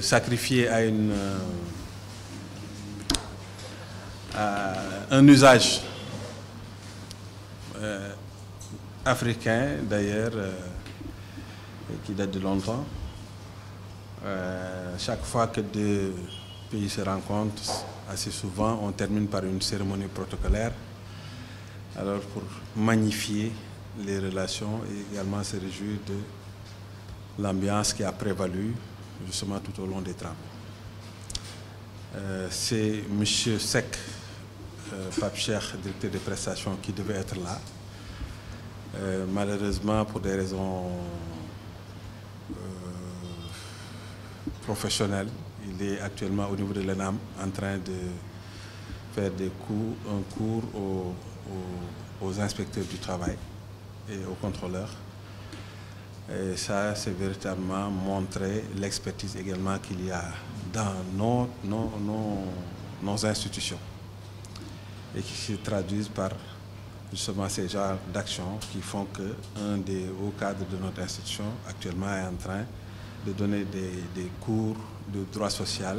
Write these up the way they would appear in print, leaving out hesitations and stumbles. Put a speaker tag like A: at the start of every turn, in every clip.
A: Sacrifié à un usage africain d'ailleurs qui date de longtemps. Chaque fois que deux pays se rencontrent, assez souvent on termine par une cérémonie protocolaire, alors pour magnifier les relations et également se réjouir de l'ambiance qui a prévalu justement tout au long des travaux. C'est M. Seck, Pape Cheikh, directeur des prestations, qui devait être là. Malheureusement, pour des raisons professionnelles, il est actuellement au niveau de l'ENAM en train de faire un cours aux inspecteurs du travail et aux contrôleurs. Et ça, c'est véritablement montrer l'expertise également qu'il y a dans nos institutions et qui se traduisent par justement ces genres d'actions qui font qu'un des hauts cadres de notre institution actuellement est en train de donner des cours de droit social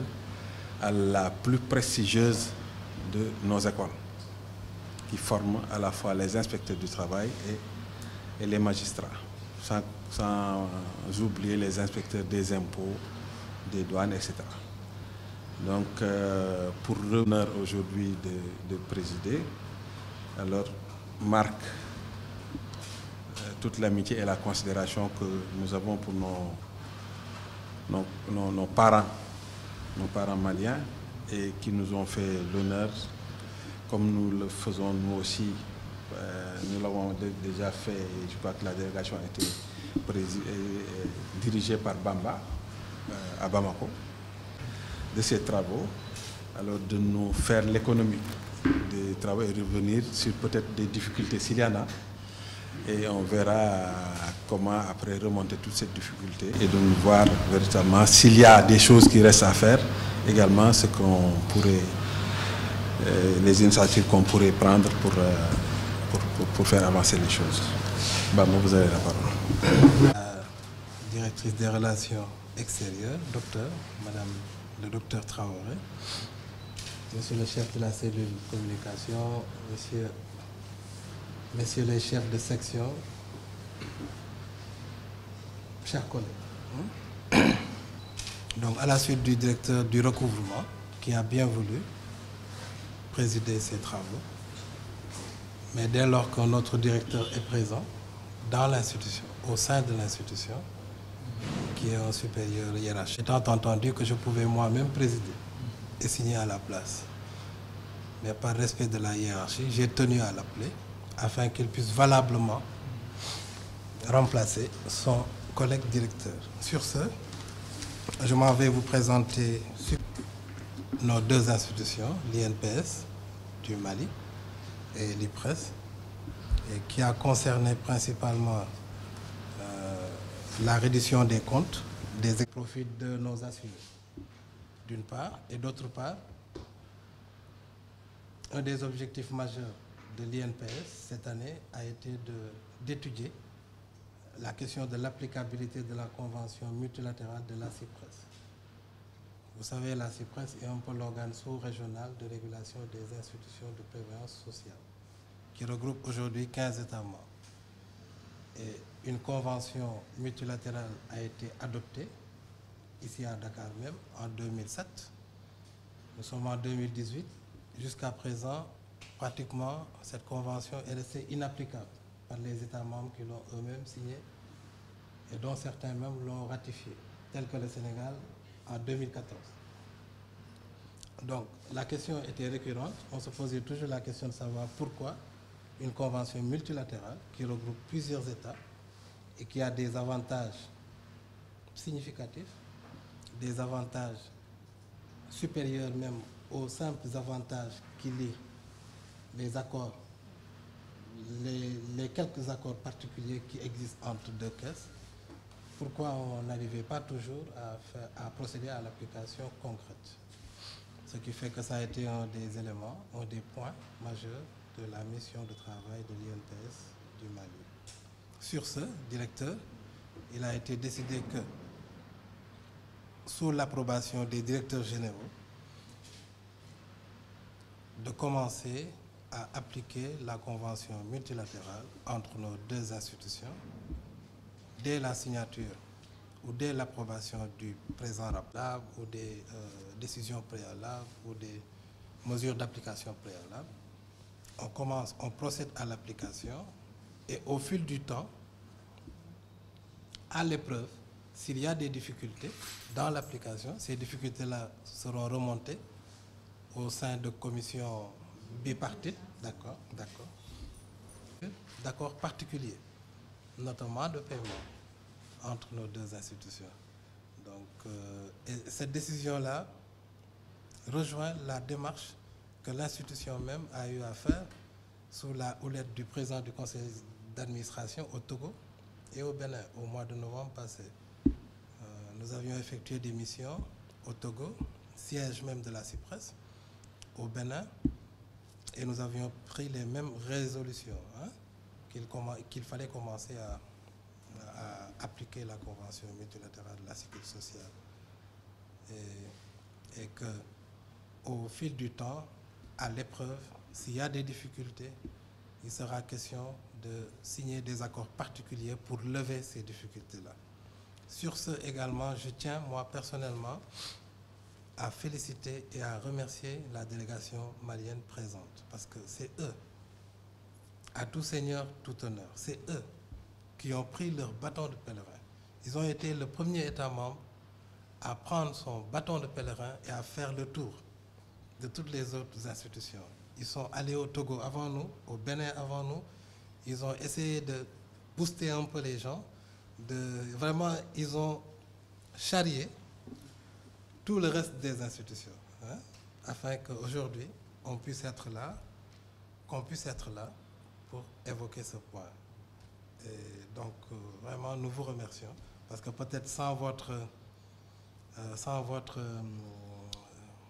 A: à la plus prestigieuse de nos écoles, qui forment à la fois les inspecteurs du travail et les magistrats, sans oublier les inspecteurs des impôts, des douanes, etc. Donc, pour l'honneur aujourd'hui de présider, alors marque toute l'amitié et la considération que nous avons pour nos parents maliens et qui nous ont fait l'honneur, comme nous le faisons nous aussi. Nous l'avons déjà fait, et je crois que la délégation a été dirigée par Bamba à Bamako, de ces travaux, alors de nous faire l'économie des travaux et revenir sur peut-être des difficultés s'il y en a, et on verra comment après remonter toutes ces difficultés et de nous voir véritablement s'il y a des choses qui restent à faire, également ce qu'on pourrait, les initiatives qu'on pourrait prendre pour faire avancer les choses. Bamba, vous avez la parole.
B: Directrice des relations extérieures, le docteur Traoré, monsieur le chef de la cellule communication, messieurs les chefs de section, chers collègues. Donc, à la suite du directeur du recouvrement, qui a bien voulu présider ces travaux, mais dès lors qu'un autre directeur est présent dans l'institution, au sein de l'institution, qui est un supérieur hiérarchique, étant entendu que je pouvais moi-même présider et signer à la place. Mais par respect de la hiérarchie, j'ai tenu à l'appeler afin qu'il puisse valablement remplacer son collègue directeur. Sur ce, je m'en vais vous présenter nos deux institutions, l'INPS du Mali et l'IPRES, et qui a concerné principalement la reddition des comptes, des profits de nos assurés, d'une part, et d'autre part, un des objectifs majeurs de l'INPS cette année a été d'étudier la question de l'applicabilité de la convention multilatérale de la CIPRES. Vous savez, la CIPRES est un peu l'organe sous-régional de régulation des institutions de prévoyance sociale, qui regroupe aujourd'hui 15 États membres. Et une convention multilatérale a été adoptée, ici à Dakar même, en 2007. Nous sommes en 2018. Jusqu'à présent, pratiquement, cette convention est restée inapplicable par les États membres qui l'ont eux-mêmes signée et dont certains même l'ont ratifiée, tel que le Sénégal en 2014. Donc, la question était récurrente. On se posait toujours la question de savoir pourquoi une convention multilatérale qui regroupe plusieurs États et qui a des avantages significatifs, des avantages supérieurs même aux simples avantages qui lient les accords, les quelques accords particuliers qui existent entre deux caisses, pourquoi on n'arrivait pas toujours à procéder à l'application concrète. Ce qui fait que ça a été un des éléments, un des points majeurs de la mission de travail de l'INPS du Mali. Sur ce, directeur, il a été décidé que, sous l'approbation des directeurs généraux, de commencer à appliquer la convention multilatérale entre nos deux institutions dès la signature ou dès l'approbation du présent rapport ou des décisions préalables ou des mesures d'application préalables. On procède à l'application et au fil du temps, à l'épreuve, s'il y a des difficultés dans l'application, ces difficultés-là seront remontées au sein de commissions bipartites, d'accords particuliers, notamment de paiement entre nos deux institutions. Donc, et cette décision-là rejoint la démarche que l'institution même a eu à faire sous la houlette du président du conseil d'administration au Togo et au Bénin au mois de novembre passé. Nous avions effectué des missions au Togo, siège même de la CIPRES, au Bénin, et nous avions pris les mêmes résolutions, qu'il fallait commencer à appliquer la convention multilatérale de la sécurité sociale. Et que, au fil du temps, à l'épreuve, s'il y a des difficultés, il sera question de signer des accords particuliers pour lever ces difficultés-là. Sur ce également, je tiens, moi personnellement, à féliciter et à remercier la délégation malienne présente, parce que c'est eux, à tout seigneur, tout honneur, c'est eux qui ont pris leur bâton de pèlerin. Ils ont été le premier État membre à prendre son bâton de pèlerin et à faire le tour de toutes les autres institutions. Ils sont allés au Togo avant nous, au Bénin avant nous. Ils ont essayé de booster un peu les gens. Vraiment, ils ont charrié tout le reste des institutions, afin qu'aujourd'hui, on puisse être là, qu'on puisse être là pour évoquer ce point. Et donc, vraiment, nous vous remercions, parce que peut-être sans votre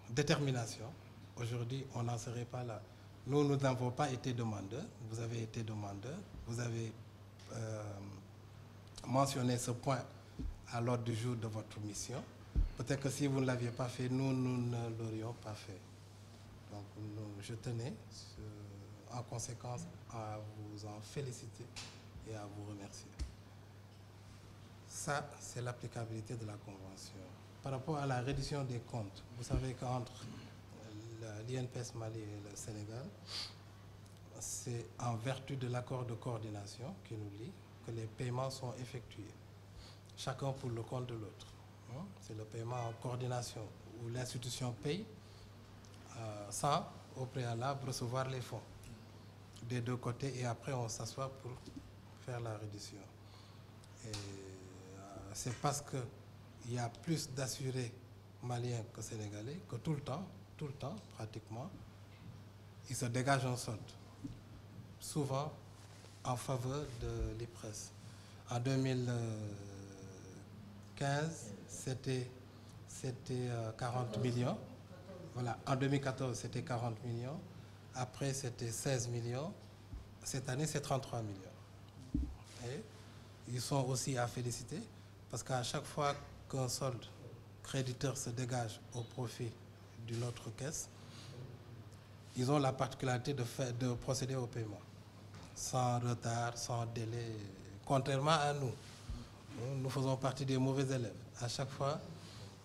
B: détermination, aujourd'hui, on n'en serait pas là. Nous n'avons pas été demandeurs, vous avez été demandeurs, vous avez mentionné ce point à l'ordre du jour de votre mission. Peut-être que si vous ne l'aviez pas fait, nous ne l'aurions pas fait. Donc, je tenais, en conséquence, à vous en féliciter et à vous remercier. Ça, c'est l'applicabilité de la Convention. Par rapport à la reddition des comptes, vous savez qu'entre l'INPS Mali et le Sénégal, c'est en vertu de l'accord de coordination qui nous lie que les paiements sont effectués, chacun pour le compte de l'autre. C'est le paiement en coordination où l'institution paye sans, au préalable, recevoir les fonds des deux côtés et après on s'assoit pour faire la reddition. Et c'est parce qu'il y a plus d'assurés maliens que sénégalais, que tout le temps, pratiquement, ils se dégagent en solde, souvent en faveur de l'IPRES. En 2015, c'était 40 millions. Voilà, en 2014, c'était 40 millions. Après, c'était 16 millions. Cette année, c'est 33 millions. Et ils sont aussi à féliciter parce qu'à chaque fois qu'un solde créditeur se dégage au profit d'une autre caisse, ils ont la particularité de procéder au paiement sans retard, sans délai, contrairement à nous. Nous faisons partie des mauvais élèves. À chaque fois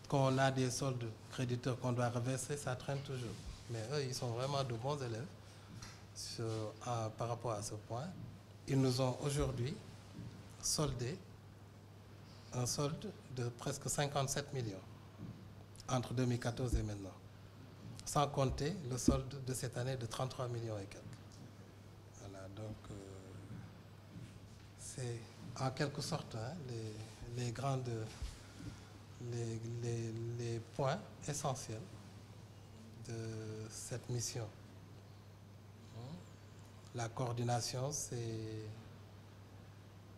B: qu'on a des soldes créditeurs qu'on doit reverser, ça traîne toujours. Mais eux, ils sont vraiment de bons élèves par rapport à ce point. Ils nous ont aujourd'hui soldé un solde de presque 57 millions entre 2014 et maintenant, sans compter le solde de cette année de 33 millions et quelques. Voilà, donc c'est en quelque sorte les points essentiels de cette mission. La coordination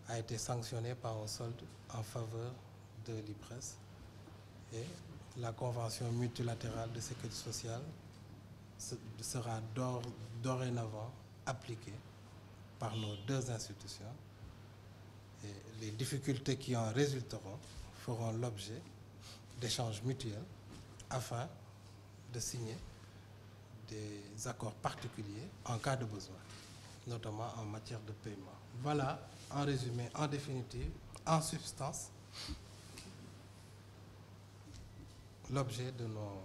B: a été sanctionnée par un solde en faveur de l'IPRES et la convention multilatérale de sécurité sociale sera dorénavant appliquée par nos deux institutions et les difficultés qui en résulteront feront l'objet d'échanges mutuels afin de signer des accords particuliers en cas de besoin, notamment en matière de paiement. Voilà, en résumé, en définitive, en substance, l'objet de nos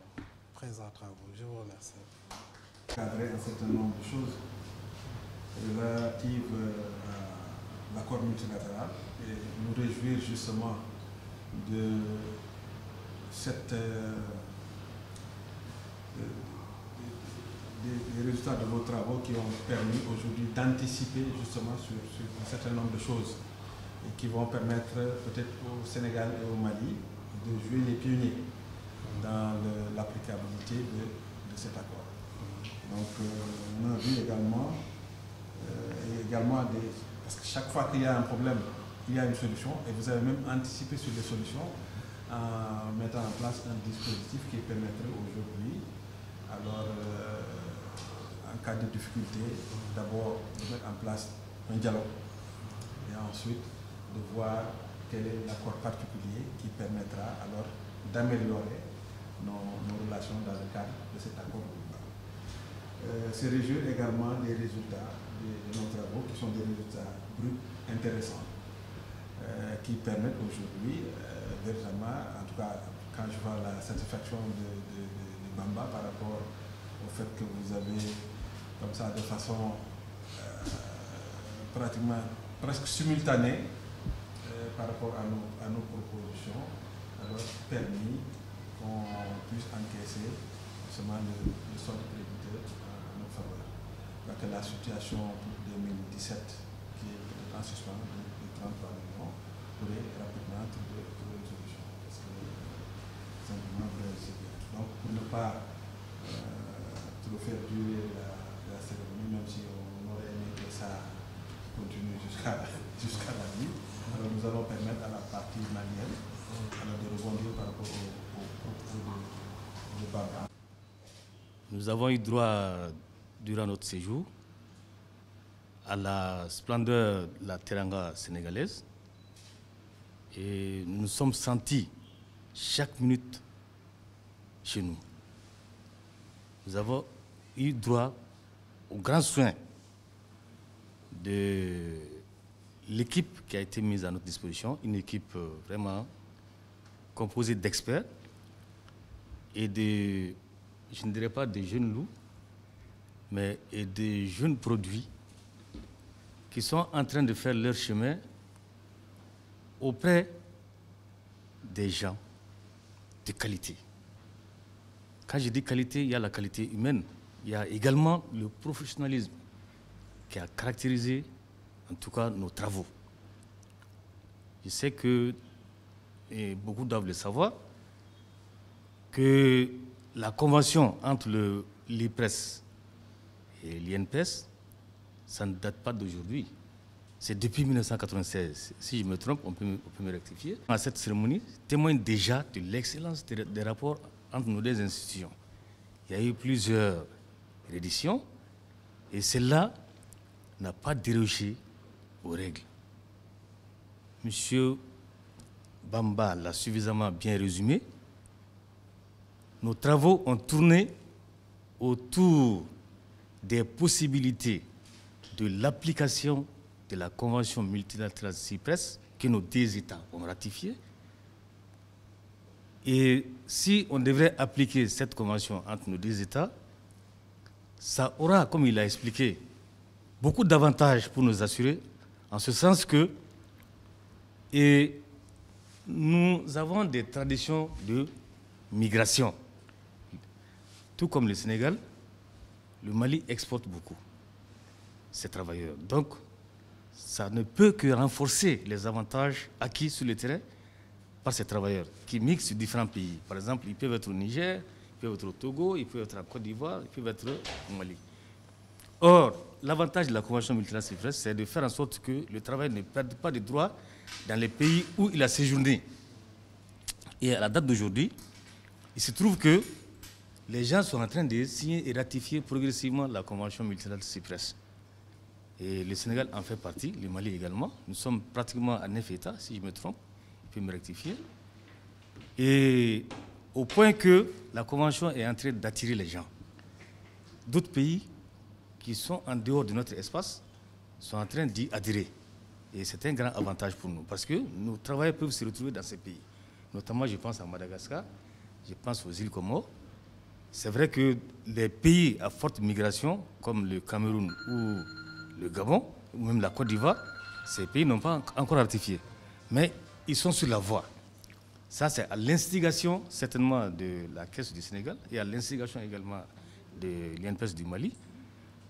B: présents travaux. Je vous remercie.
A: Cadrer un certain nombre de choses relatives à l'accord multilatéral et nous réjouir justement de cette des résultats de vos travaux qui ont permis aujourd'hui d'anticiper justement sur un certain nombre de choses et qui vont permettre peut-être au Sénégal et au Mali de jouer les pionniers dans l'applicabilité de cet accord. Donc on a vu également, parce que chaque fois qu'il y a un problème, il y a une solution et vous avez même anticipé sur les solutions en mettant en place un dispositif qui permettrait aujourd'hui, alors en cas de difficulté, d'abord de mettre en place un dialogue et ensuite de voir quel est l'accord particulier qui permettra alors d'améliorer nos relations dans le cadre de cet accord global. Se réjouir également des résultats de nos travaux qui sont des résultats bruts intéressants qui permettent aujourd'hui véritablement, en tout cas quand je vois la satisfaction de Bamba par rapport au fait que vous avez comme ça de façon pratiquement presque simultanée par rapport à nos propositions, alors permis qu'on puisse encaisser justement le solde créditeur en notre faveur. Donc la situation pour 2017 qui est peut-être en suspens de 33 millions pourrait rapidement trouver une solution. Parce que simplement vous réussissez bien. Donc pour ne pas trop faire durer la cérémonie, même si on aurait aimé que ça continue jusqu'à la nuit, alors nous allons permettre à la partie malienne alors de rebondir par rapport au propos de Baba.
C: Nous avons eu droit, durant notre séjour, à la splendeur de la teranga sénégalaise et nous nous sommes sentis chaque minute chez nous. Nous avons eu droit aux grands soins de l'équipe qui a été mise à notre disposition, une équipe vraiment composée d'experts et de, je ne dirais pas des jeunes loups, mais des jeunes produits qui sont en train de faire leur chemin auprès des gens de qualité. Quand je dis qualité, il y a la qualité humaine, il y a également le professionnalisme qui a caractérisé en tout cas nos travaux. Je sais que, et beaucoup doivent le savoir, que la convention entre l'IPRES et l'INPES, ça ne date pas d'aujourd'hui. C'est depuis 1996. Si je me trompe, on peut me rectifier. Cette cérémonie témoigne déjà de l'excellence des rapports entre nos deux institutions. Il y a eu plusieurs éditions et celle-là n'a pas dérogé aux règles. Monsieur Bamba l'a suffisamment bien résumé. Nos travaux ont tourné autour des possibilités de l'application de la Convention multilatérale CIPRES que nos deux États ont ratifiée. Et si on devrait appliquer cette convention entre nos deux États, ça aura, comme il a expliqué, beaucoup d'avantages pour nos assurés, en ce sens que nous avons des traditions de migration. Tout comme le Sénégal, le Mali exporte beaucoup ses travailleurs. Donc, ça ne peut que renforcer les avantages acquis sur le terrain par ces travailleurs qui migrent sur différents pays. Par exemple, ils peuvent être au Niger, ils peuvent être au Togo, ils peuvent être en Côte d'Ivoire, ils peuvent être au Mali. Or, l'avantage de la Convention multilatérale CIPRES, c'est de faire en sorte que le travail ne perde pas de droits dans les pays où il a séjourné. Et à la date d'aujourd'hui, il se trouve que les gens sont en train de signer et ratifier progressivement la Convention multilatérale CIPRES. Et le Sénégal en fait partie, le Mali également. Nous sommes pratiquement à 9 États, si je me trompe, il peut me rectifier. Et au point que la Convention est en train d'attirer les gens. D'autres pays qui sont en dehors de notre espace sont en train d'y adhérer. Et c'est un grand avantage pour nous, parce que nos travailleurs peuvent se retrouver dans ces pays. Notamment, je pense à Madagascar, je pense aux îles Comores. C'est vrai que les pays à forte migration, comme le Cameroun ou le Gabon, ou même la Côte d'Ivoire, ces pays n'ont pas encore ratifié. Mais ils sont sur la voie. Ça, c'est à l'instigation, certainement, de la Caisse du Sénégal et à l'instigation également de l'INPES du Mali.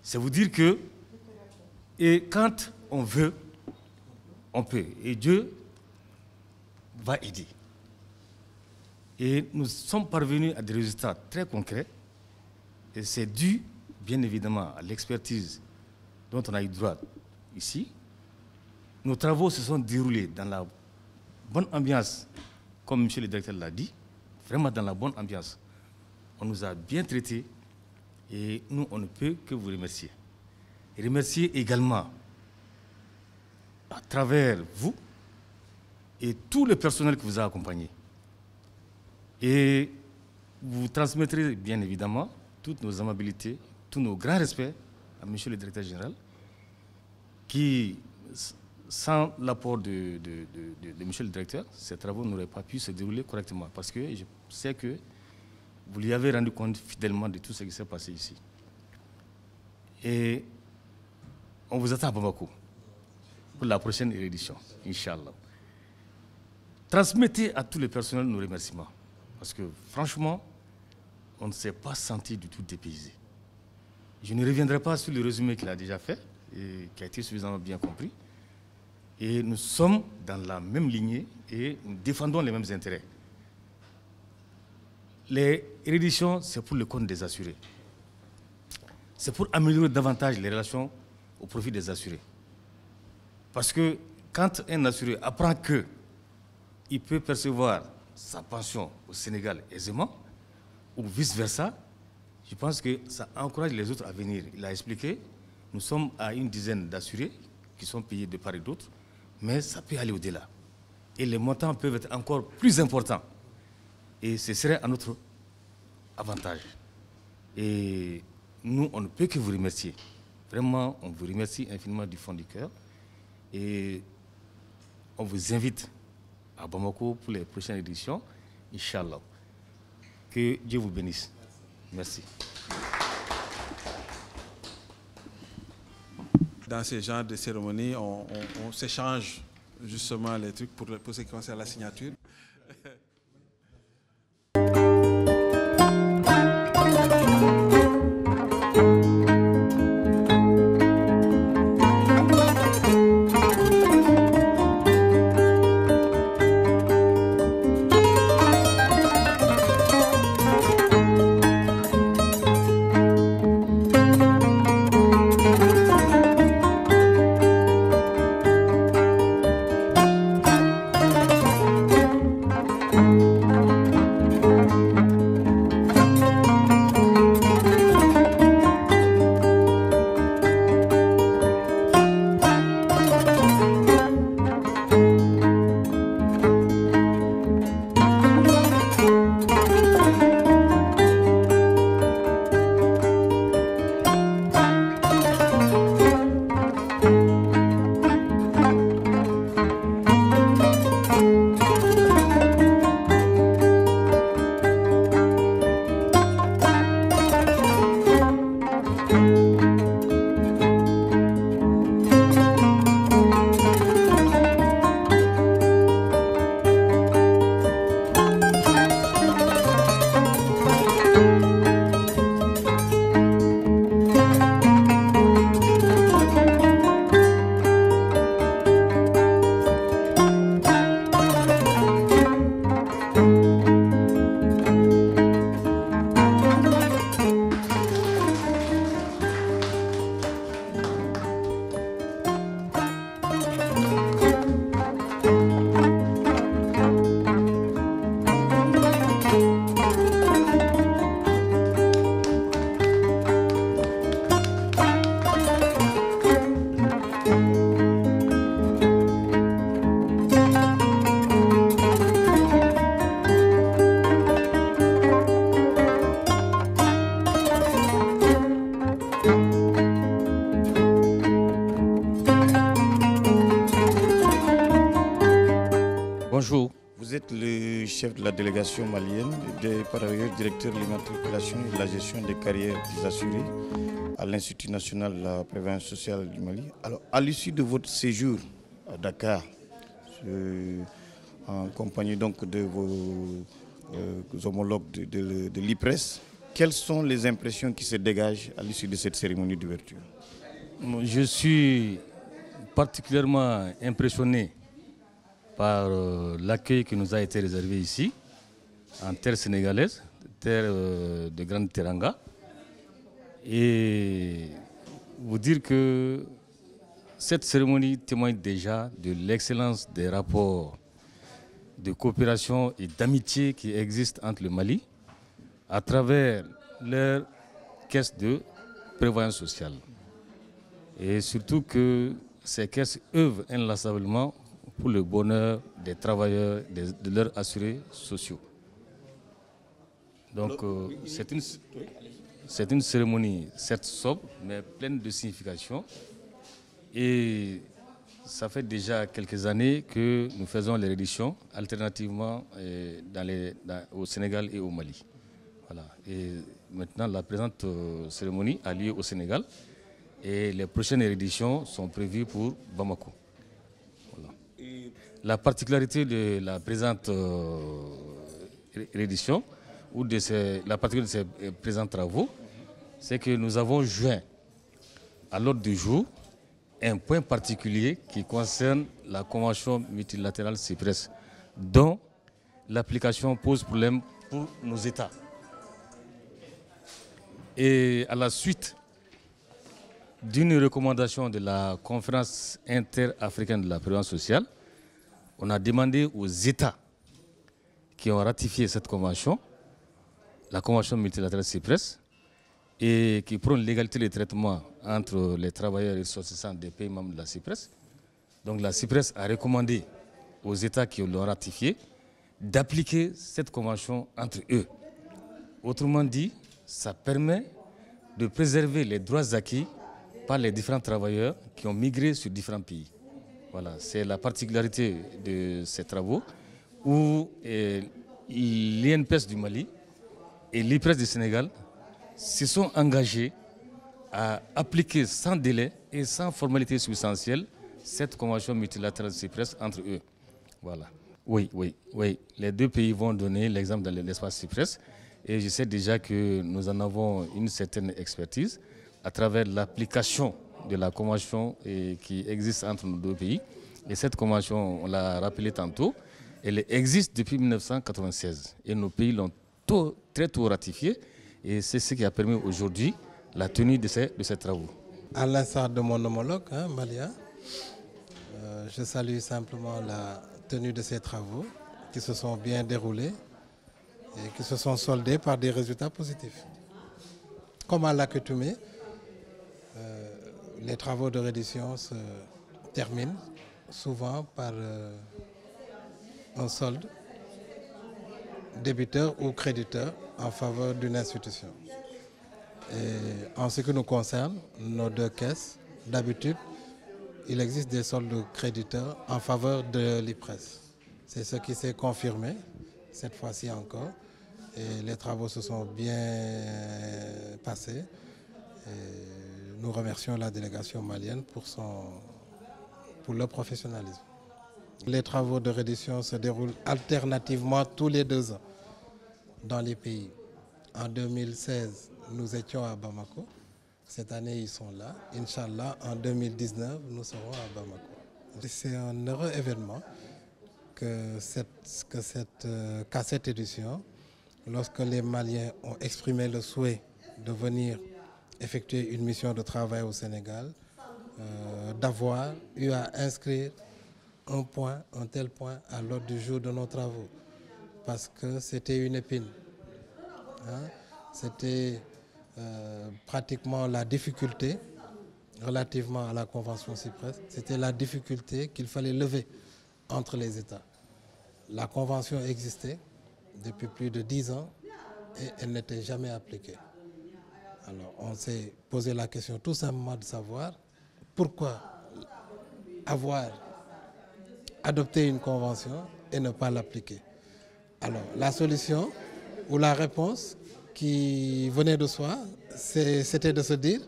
C: C'est vous dire que, et quand on veut, on peut. Et Dieu va aider. Et nous sommes parvenus à des résultats très concrets. Et c'est dû, bien évidemment, à l'expertise dont on a eu droit ici. Nos travaux se sont déroulés dans la bonne ambiance, comme M. le directeur l'a dit, vraiment dans la bonne ambiance. On nous a bien traités et nous, on ne peut que vous remercier. Et remercier également, à travers vous et tout le personnel qui vous a accompagné. Et vous transmettrez bien évidemment toutes nos amabilités, tous nos grands respects à M. le directeur général, qui, sans l'apport de M. le directeur, ces travaux n'auraient pas pu se dérouler correctement. Parce que je sais que vous lui avez rendu compte fidèlement de tout ce qui s'est passé ici. Et on vous attend à Bamako pour la prochaine édition, Inch'Allah. Transmettez à tout le personnel nos remerciements. Parce que franchement, on ne s'est pas senti du tout dépaysé. Je ne reviendrai pas sur le résumé qu'il a déjà fait, et qui a été suffisamment bien compris. Et nous sommes dans la même lignée et nous défendons les mêmes intérêts. Les rééditions, c'est pour le compte des assurés. C'est pour améliorer davantage les relations au profit des assurés. Parce que quand un assuré apprend qu'il peut percevoir sa pension au Sénégal aisément, ou vice-versa, je pense que ça encourage les autres à venir. Il a expliqué, nous sommes à une dizaine d'assurés qui sont payés de part et d'autre, mais ça peut aller au-delà. Et les montants peuvent être encore plus importants. Et ce serait à notre avantage. Et nous, on ne peut que vous remercier. Vraiment, on vous remercie infiniment du fond du cœur. Et on vous invite à Bamako pour les prochaines éditions, Inch'Allah. Que Dieu vous bénisse. Merci.
A: Dans ce genre de cérémonie, on s'échange justement les trucs pour ce qui concerne la signature.
D: chef de la délégation malienne, par ailleurs directeur de l'immatriculation et de la gestion des carrières des assurés à l'Institut national de la prévention sociale du Mali. Alors, à l'issue de votre séjour à Dakar, en compagnie donc de vos homologues de l'IPRES, quelles sont les impressions qui se dégagent à l'issue de cette cérémonie d'ouverture?
C: Je suis particulièrement impressionné par l'accueil qui nous a été réservé ici, en terre sénégalaise, terre de Grande Teranga. Et vous dire que cette cérémonie témoigne déjà de l'excellence des rapports de coopération et d'amitié qui existent entre le Mali à travers leur caisse de prévoyance sociale. Et surtout que ces caisses œuvrent inlassablement pour le bonheur des travailleurs, de leurs assurés sociaux. Donc c'est une cérémonie certes sobre, mais pleine de signification. Et ça fait déjà quelques années que nous faisons les redditions alternativement au Sénégal et au Mali. Voilà. Et maintenant, la présente cérémonie a lieu au Sénégal et les prochaines redditions sont prévues pour Bamako. Voilà. La particularité de la présente reddition ou la particularité de ces présents travaux, c'est que nous avons joint à l'ordre du jour un point particulier qui concerne la convention multilatérale CIPRES, dont l'application pose problème pour nos États. Et à la suite d'une recommandation de la conférence interafricaine de la prévoyance sociale, on a demandé aux États qui ont ratifié cette convention, la convention multilatérale CIPRES, et qui prône l'égalité de traitement entre les travailleurs et ressortissants des pays membres de la CIPRES. Donc la CIPRES a recommandé aux États qui l'ont ratifié d'appliquer cette convention entre eux. Autrement dit, ça permet de préserver les droits acquis par les différents travailleurs qui ont migré sur différents pays. Voilà, c'est la particularité de ces travaux où l'INPES du Mali et l'IPRES du Sénégal se sont engagés à appliquer sans délai et sans formalité substantielle cette convention multilatérale CIPRES entre eux. Voilà. Oui. Les deux pays vont donner l'exemple dans l'espace CIPRES et je sais déjà que nous en avons une certaine expertise à travers l'application de la convention qui existe entre nos deux pays. Et cette convention, on l'a rappelé tantôt, elle existe depuis 1996 et nos pays l'ont très tôt ratifiée. Et c'est ce qui a permis aujourd'hui la tenue de ces travaux.
B: À l'instar de mon homologue, Malia, je salue simplement la tenue de ces travaux qui se sont bien déroulés et qui se sont soldés par des résultats positifs. Comme à l'accoutumée, les travaux de reddition se terminent souvent par un solde débiteur ou créditeur en faveur d'une institution. Et en ce qui nous concerne, nos deux caisses, d'habitude, il existe des soldes créditeurs en faveur de l'IPRES. C'est ce qui s'est confirmé cette fois-ci encore. Et les travaux se sont bien passés. Et nous remercions la délégation malienne pour leur professionnalisme. Les travaux de reddition se déroulent alternativement tous les 2 ans dans les pays. En 2016, nous étions à Bamako. Cette année, ils sont là. Inch'Allah, en 2019, nous serons à Bamako. C'est un heureux événement qu'à cette édition, lorsque les Maliens ont exprimé le souhait de venir effectuer une mission de travail au Sénégal, d'avoir eu à inscrire un tel point à l'ordre du jour de nos travaux, parce que c'était une épine. C'était pratiquement la difficulté relativement à la convention CIPRES, c'était la difficulté qu'il fallait lever entre les États. La convention existait depuis plus de 10 ans et elle n'était jamais appliquée. Alors on s'est posé la question tout simplement de savoir pourquoi avoir adopté une convention et ne pas l'appliquer. Alors, la solution ou la réponse qui venait de soi, c'était de se dire,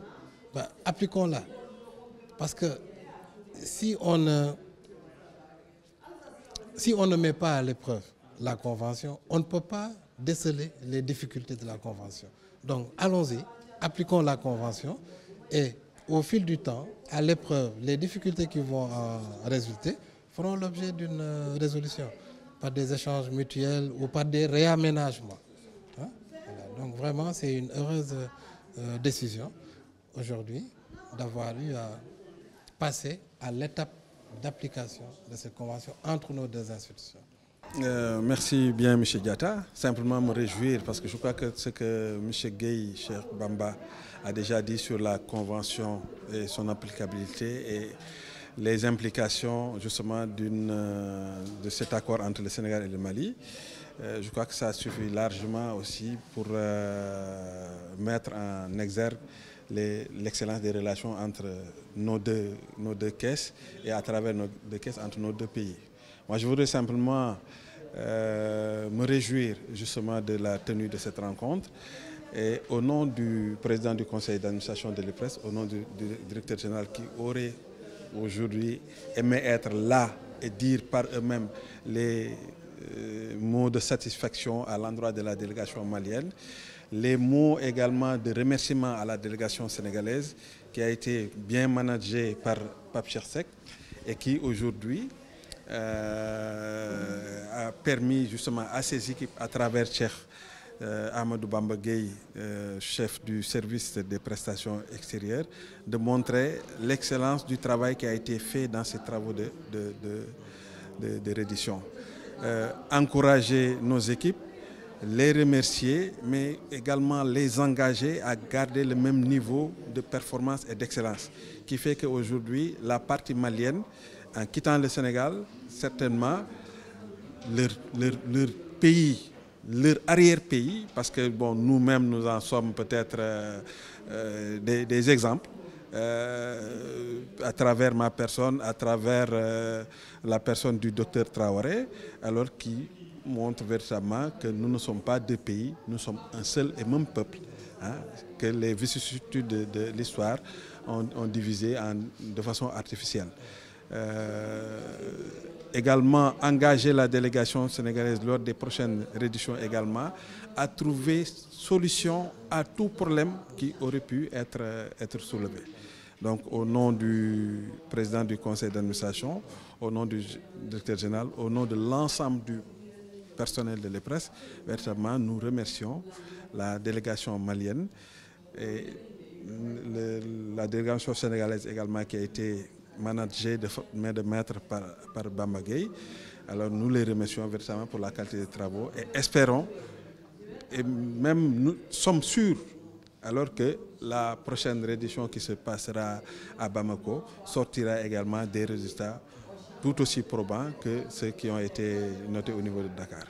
B: ben, appliquons-la. Parce que si on ne met pas à l'épreuve la Convention, on ne peut pas déceler les difficultés de la Convention. Donc, allons-y, appliquons la Convention et au fil du temps, à l'épreuve, les difficultés qui vont en résulter feront l'objet d'une résolution par des échanges mutuels ou par des réaménagements. Hein? Voilà. Donc vraiment, c'est une heureuse décision aujourd'hui d'avoir eu à passer à l'étape d'application de cette convention entre nos deux institutions.
A: Merci bien, M. Diatta. Simplement me réjouir parce que je crois que ce que M. Gueye, cher Bamba, a déjà dit sur la convention et son applicabilité et les implications justement de cet accord entre le Sénégal et le Mali. Je crois que ça suffit largement aussi pour mettre en exergue l'excellence des relations entre nos deux caisses et à travers nos deux caisses entre nos deux pays. Moi, je voudrais simplement me réjouir justement de la tenue de cette rencontre et au nom du président du conseil d'administration de l'IPRES, au nom du directeur général qui aurait aujourd'hui aimé être là et dire par eux-mêmes les mots de satisfaction à l'endroit de la délégation malienne, les mots également de remerciement à la délégation sénégalaise qui a été bien managée par Pape Cheikh Seck et qui aujourd'hui a permis justement à ces équipes à travers Cheikh Amadou Bamba Gueye, chef du service des prestations extérieures, de montrer l'excellence du travail qui a été fait dans ces travaux de reddition. Encourager nos équipes, les remercier, mais également les engager à garder le même niveau de performance et d'excellence, qui fait qu'aujourd'hui, la partie malienne, en quittant le Sénégal, certainement, leur pays, leur arrière-pays, parce que bon, nous-mêmes, nous en sommes peut-être des exemples, à travers ma personne, à travers la personne du docteur Traoré, alors qui montre véritablement que nous ne sommes pas deux pays, nous sommes un seul et même peuple, hein, que les vicissitudes de l'histoire ont divisé de façon artificielle. Également engager la délégation sénégalaise lors des prochaines redditions également à trouver solution à tout problème qui aurait pu être soulevé. Donc au nom du président du conseil d'administration, au nom du directeur général, au nom de l'ensemble du personnel de l'IPRES, véritablement nous remercions la délégation malienne et la délégation sénégalaise également qui a été managée de main de maître par Bamba Gueye. Alors nous les remercions véritablement pour la qualité des travaux et espérons, et même nous sommes sûrs, alors que la prochaine reddition qui se passera à Bamako sortira également des résultats tout aussi probants que ceux qui ont été notés au niveau de Dakar.